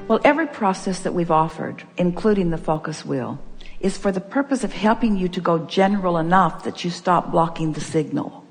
Well, every process that we've offered, including the focus wheel, is for the purpose of helping you to go general enough that you stop blocking the signal.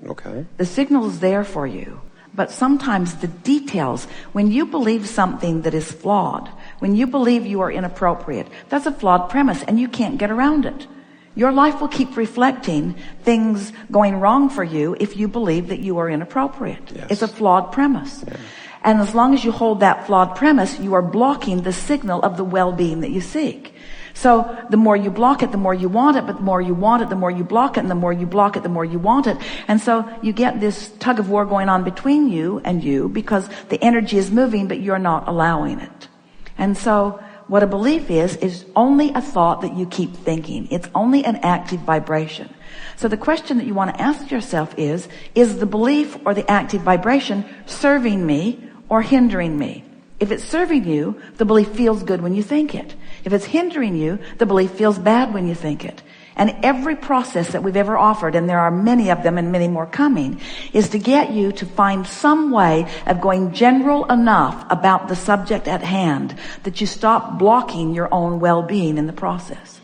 Okay. The signal is there for you, but sometimes the details, when you believe something that is flawed, when you believe you are inappropriate, that's a flawed premise and you can't get around it. Your life will keep reflecting things going wrong for you if you believe that you are inappropriate. Yes. It's a flawed premise. Yeah. And as long as you hold that flawed premise, you are blocking the signal of the well-being that you seek. So the more you block it, the more you want it, but the more you want it, the more you block it, and the more you block it, the more you want it. And so you get this tug of war going on between you and you because the energy is moving, but you're not allowing it. And so what a belief is only a thought that you keep thinking. It's only an active vibration. So the question that you want to ask yourself is the belief or the active vibration serving me or hindering me? If it's serving you, the belief feels good when you think it. If it's hindering you, the belief feels bad when you think it. And every process that we've ever offered, and there are many of them and many more coming, is to get you to find some way of going general enough about the subject at hand that you stop blocking your own well-being in the process.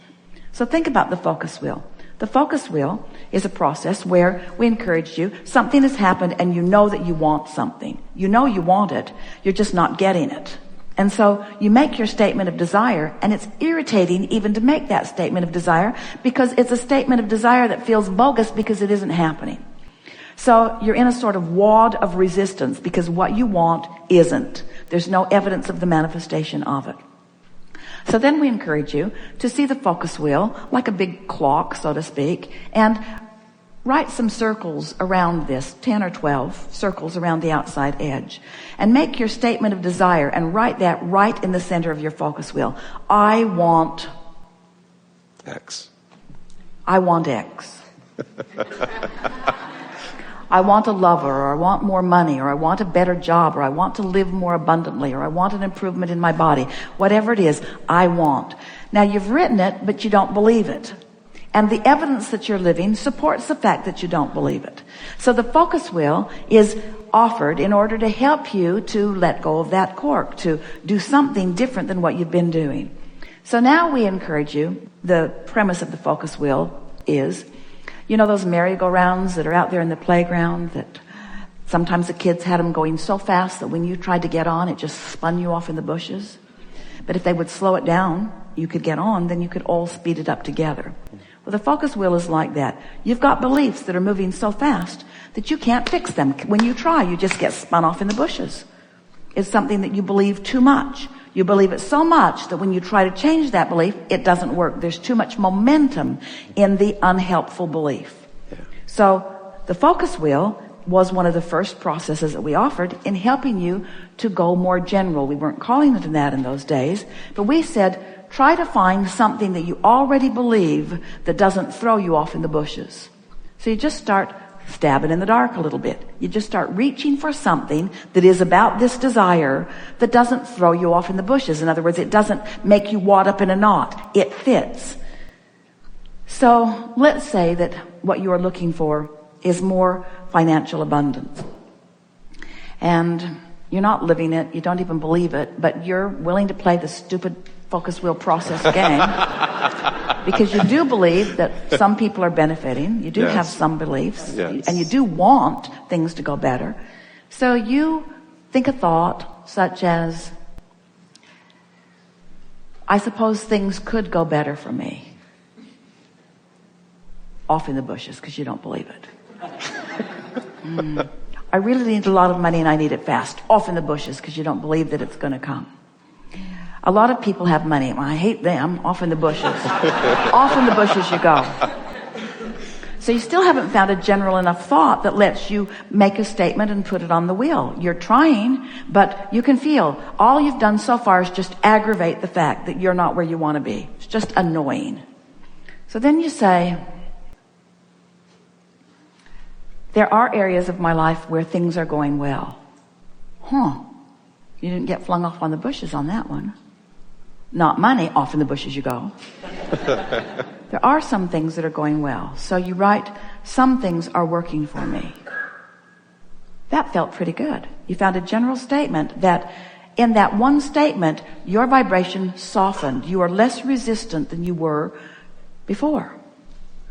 So think about the focus wheel. The focus wheel is a process where we encourage you, something has happened and you know that you want something. You know you want it, you're just not getting it. And so you make your statement of desire, and it's irritating even to make that statement of desire because it's a statement of desire that feels bogus because it isn't happening. So you're in a sort of wad of resistance because what you want isn't. There's no evidence of the manifestation of it. So then we encourage you to see the focus wheel like a big clock, so to speak, and write some circles around this, 10 or 12 circles around the outside edge, and make your statement of desire and write that right in the center of your focus wheel. I want X. I want X. I want a lover, or I want more money, or I want a better job, or I want to live more abundantly, or I want an improvement in my body. Whatever it is, I want. Now you've written it, but you don't believe it. And the evidence that you're living supports the fact that you don't believe it. So the focus wheel is offered in order to help you to let go of that cork, to do something different than what you've been doing. So now we encourage you, the premise of the focus wheel is, you know those merry-go-rounds that are out there in the playground that sometimes the kids had them going so fast that when you tried to get on, it just spun you off in the bushes? But if they would slow it down, you could get on, then you could all speed it up together. Well, the focus wheel is like that. You've got beliefs that are moving so fast that you can't fix them. When you try, you just get spun off in the bushes. It's something that you believe too much. You believe it so much that when you try to change that belief, it doesn't work. There's too much momentum in the unhelpful belief. Yeah. So the focus wheel was one of the first processes that we offered in helping you to go more general. We weren't calling it that in those days, but we said, try to find something that you already believe that doesn't throw you off in the bushes. So you just start stabbing in the dark a little bit. You just start reaching for something that is about this desire that doesn't throw you off in the bushes. In other words, it doesn't make you wad up in a knot. It fits. So let's say that what you are looking for is more financial abundance. And you're not living it, you don't even believe it, but you're willing to play the stupid focus wheel process game because you do believe that some people are benefiting. You do Yes. have some beliefs, Yes. and you do want things to go better. So you think a thought such as, I suppose things could go better for me. Off in the bushes because you don't believe it. I really need a lot of money and I need it fast. Off in the bushes because you don't believe that it's going to come. A lot of people have money. Well, I hate them. Off in the bushes. Off in the bushes you go. So you still haven't found a general enough thought that lets you make a statement and put it on the wheel. You're trying, but you can feel all you've done so far is just aggravate the fact that you're not where you want to be. It's just annoying. So then you say, there are areas of my life where things are going well. You didn't get flung off on the bushes on that one. Not money, off in the bushes you go. There are some things that are going well. So you write, some things are working for me. That felt pretty good. You found a general statement that in that one statement, your vibration softened. You are less resistant than you were before.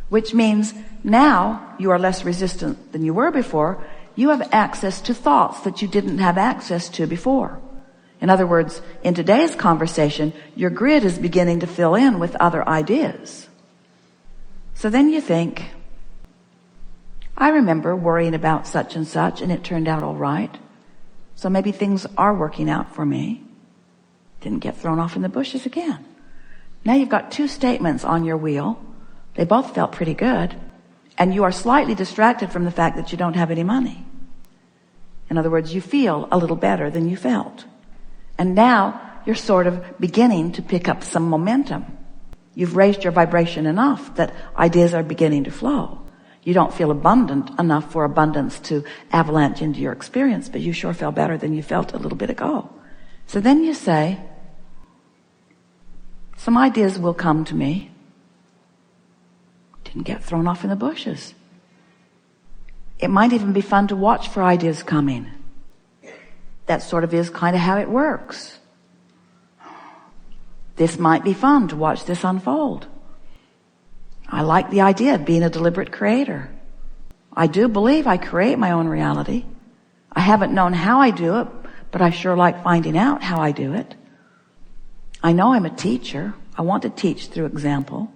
Which means now you are less resistant than you were before. You have access to thoughts that you didn't have access to before. In other words, in today's conversation, your grid is beginning to fill in with other ideas. So then you think, I remember worrying about such and such, and it turned out all right. So maybe things are working out for me. Didn't get thrown off in the bushes again. Now you've got two statements on your wheel. They both felt pretty good. And you are slightly distracted from the fact that you don't have any money. In other words, you feel a little better than you felt. And now you're sort of beginning to pick up some momentum. You've raised your vibration enough that ideas are beginning to flow. You don't feel abundant enough for abundance to avalanche into your experience, but you sure feel better than you felt a little bit ago. So then you say, some ideas will come to me. Didn't get thrown off in the bushes. It might even be fun to watch for ideas coming. That sort of is kind of how it works. This might be fun to watch this unfold. I like the idea of being a deliberate creator. I do believe I create my own reality. I haven't known how I do it, but I sure like finding out how I do it. I know I'm a teacher. I want to teach through example.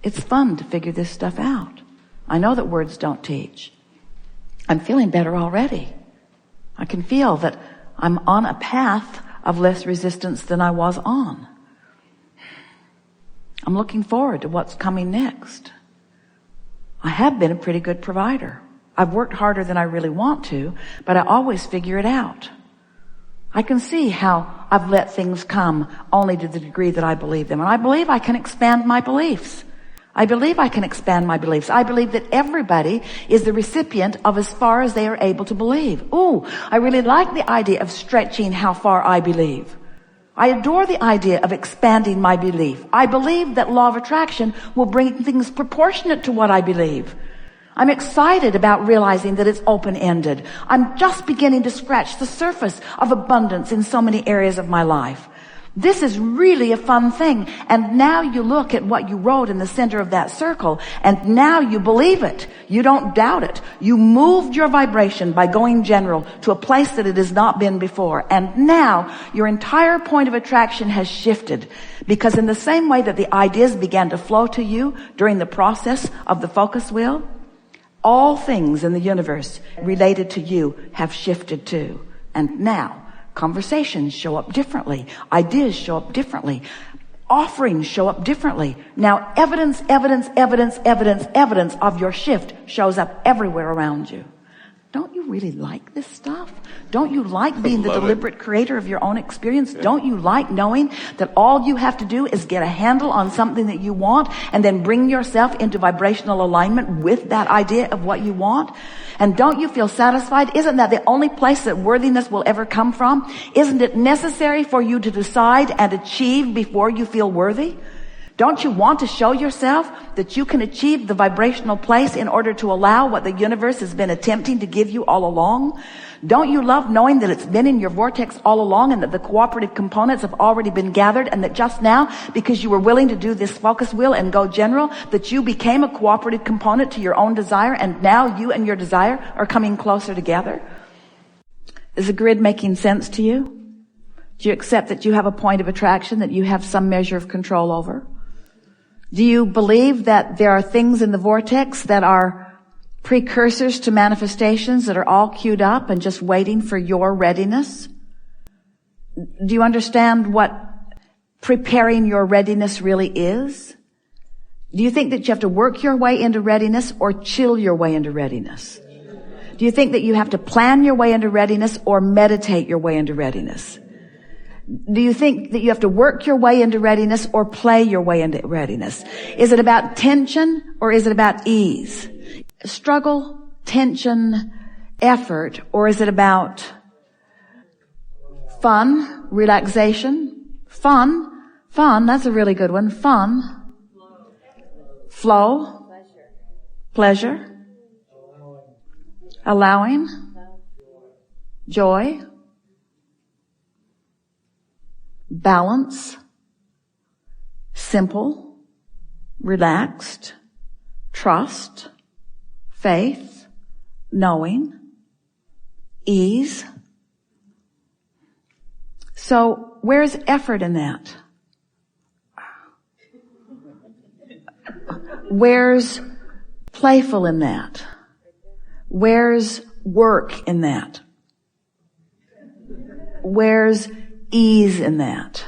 It's fun to figure this stuff out. I know that words don't teach. I'm feeling better already. I can feel that I'm on a path of less resistance than I was on. I'm looking forward to what's coming next. I have been a pretty good provider. I've worked harder than I really want to, but I always figure it out. I can see how I've let things come only to the degree that I believe them. And I believe I can expand my beliefs. I believe I can expand my beliefs. I believe that everybody is the recipient of as far as they are able to believe. Ooh, I really like the idea of stretching how far I believe. I adore the idea of expanding my belief. I believe that law of attraction will bring things proportionate to what I believe. I'm excited about realizing that it's open-ended. I'm just beginning to scratch the surface of abundance in so many areas of my life. This is really a fun thing. And now you look at what you wrote in the center of that circle, and now you believe it. You don't doubt it. You moved your vibration by going general to a place that it has not been before. And now your entire point of attraction has shifted. Because in the same way that the ideas began to flow to you during the process of the focus wheel, all things in the universe related to you have shifted too. And now conversations show up differently. Ideas show up differently. Offerings show up differently. Now evidence of your shift shows up everywhere around you. Don't you really like this stuff? Don't you like being the deliberate creator of your own experience? Don't you like knowing that all you have to do is get a handle on something that you want and then bring yourself into vibrational alignment with that idea of what you want? And don't you feel satisfied? Isn't that the only place that worthiness will ever come from? Isn't it necessary for you to decide and achieve before you feel worthy? Don't you want to show yourself that you can achieve the vibrational place in order to allow what the universe has been attempting to give you all along? Don't you love knowing that it's been in your vortex all along and that the cooperative components have already been gathered, and that just now, because you were willing to do this focus wheel and go general, that you became a cooperative component to your own desire, and now you and your desire are coming closer together? Is the grid making sense to you? Do you accept that you have a point of attraction that you have some measure of control over? Do you believe that there are things in the vortex that are precursors to manifestations that are all queued up and just waiting for your readiness? Do you understand what preparing your readiness really is? Do you think that you have to work your way into readiness or chill your way into readiness? Do you think that you have to plan your way into readiness or meditate your way into readiness? Do you think that you have to work your way into readiness or play your way into readiness? Is it about tension or is it about ease? Struggle, tension, effort, or is it about fun, relaxation? Fun, that's a really good one. Fun, flow, pleasure, allowing, joy, balance, simple, relaxed, trust, faith, knowing, ease. So where's effort in that? Where's playful in that? Where's work in that? Where's ease in that?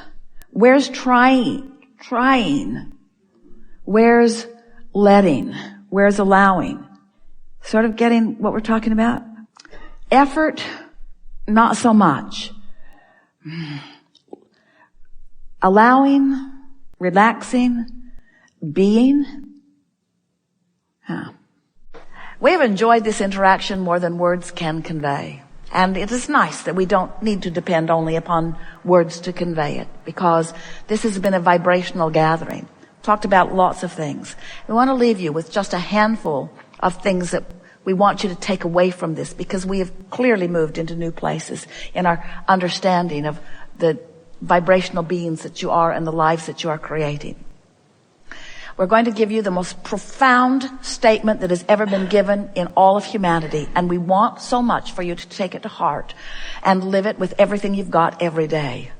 Where's trying? Where's letting? Where's allowing? Sort of getting what we're talking about? Effort, not so much. Allowing, relaxing, being. We have enjoyed this interaction more than words can convey. And it is nice that we don't need to depend only upon words to convey it, because this has been a vibrational gathering. Talked about lots of things. We want to leave you with just a handful of things that we want you to take away from this, because we have clearly moved into new places in our understanding of the vibrational beings that you are and the lives that you are creating. We're going to give you the most profound statement that has ever been given in all of humanity, and we want so much for you to take it to heart and live it with everything you've got every day.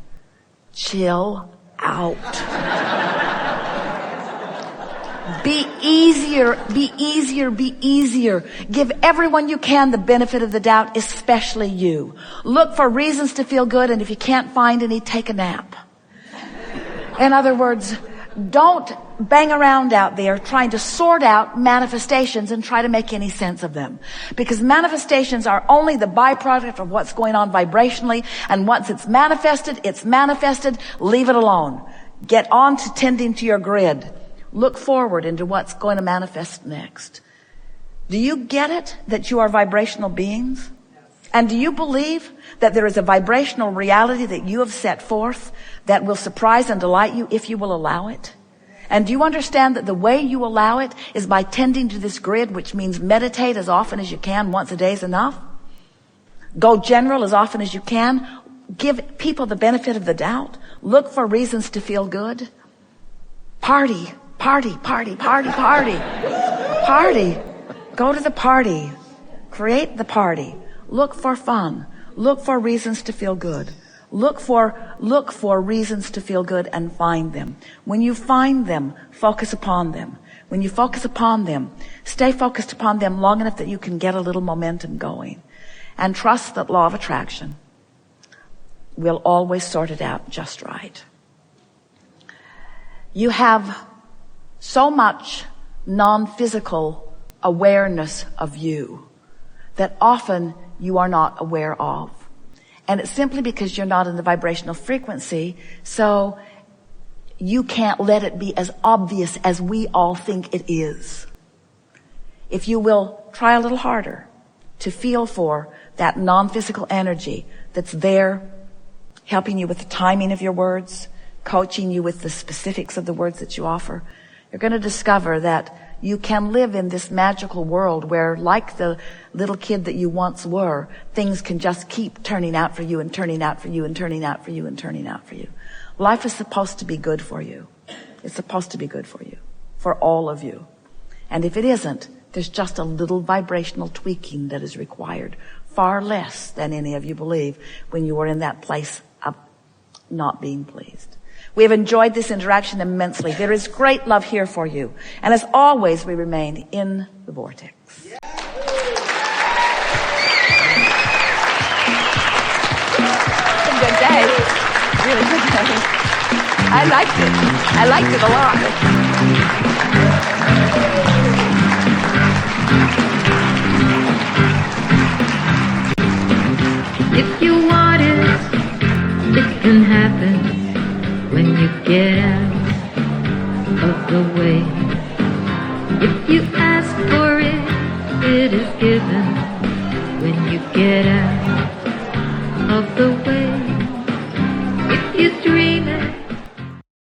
Chill out. Be easier, be easier, be easier. Give everyone you can the benefit of the doubt, especially you. Look for reasons to feel good, and if you can't find any, take a nap. In other words, don't bang around out there trying to sort out manifestations and try to make any sense of them. Because manifestations are only the byproduct of what's going on vibrationally, and once it's manifested, leave it alone. Get on to tending to your grid. Look forward into what's going to manifest next. Do you get it that you are vibrational beings? And do you believe that there is a vibrational reality that you have set forth that will surprise and delight you if you will allow it? And do you understand that the way you allow it is by tending to this grid, which means meditate as often as you can. Once a day is enough. Go general as often as you can. Give people the benefit of the doubt. Look for reasons to feel good. Party. Party. Go to the party. Create the party. Look for fun. Look for reasons to feel good. Look for reasons to feel good and find them. When you find them, focus upon them. When you focus upon them, stay focused upon them long enough that you can get a little momentum going. And trust that law of attraction will always sort it out just right. You have so much non-physical awareness of you that often you are not aware of. And it's simply because you're not in the vibrational frequency, so you can't let it be as obvious as we all think it is. If you will try a little harder to feel for that non-physical energy that's there, helping you with the timing of your words, coaching you with the specifics of the words that you offer, you're going to discover that you can live in this magical world where, like the little kid that you once were, things can just keep turning out for you and turning out for you and turning out for you and turning out for you. Life is supposed to be good for you. It's supposed to be good for you, for all of you. And if it isn't, there's just a little vibrational tweaking that is required, far less than any of you believe when you are in that place of not being pleased. We have enjoyed this interaction immensely. There is great love here for you. And as always, we remain in the vortex. Yeah. It's a good day. Really good day. I liked it. I liked it a lot. If you want it, it can happen. When you get out of the way, if you ask for it, it is given. When you get out of the way, if you dream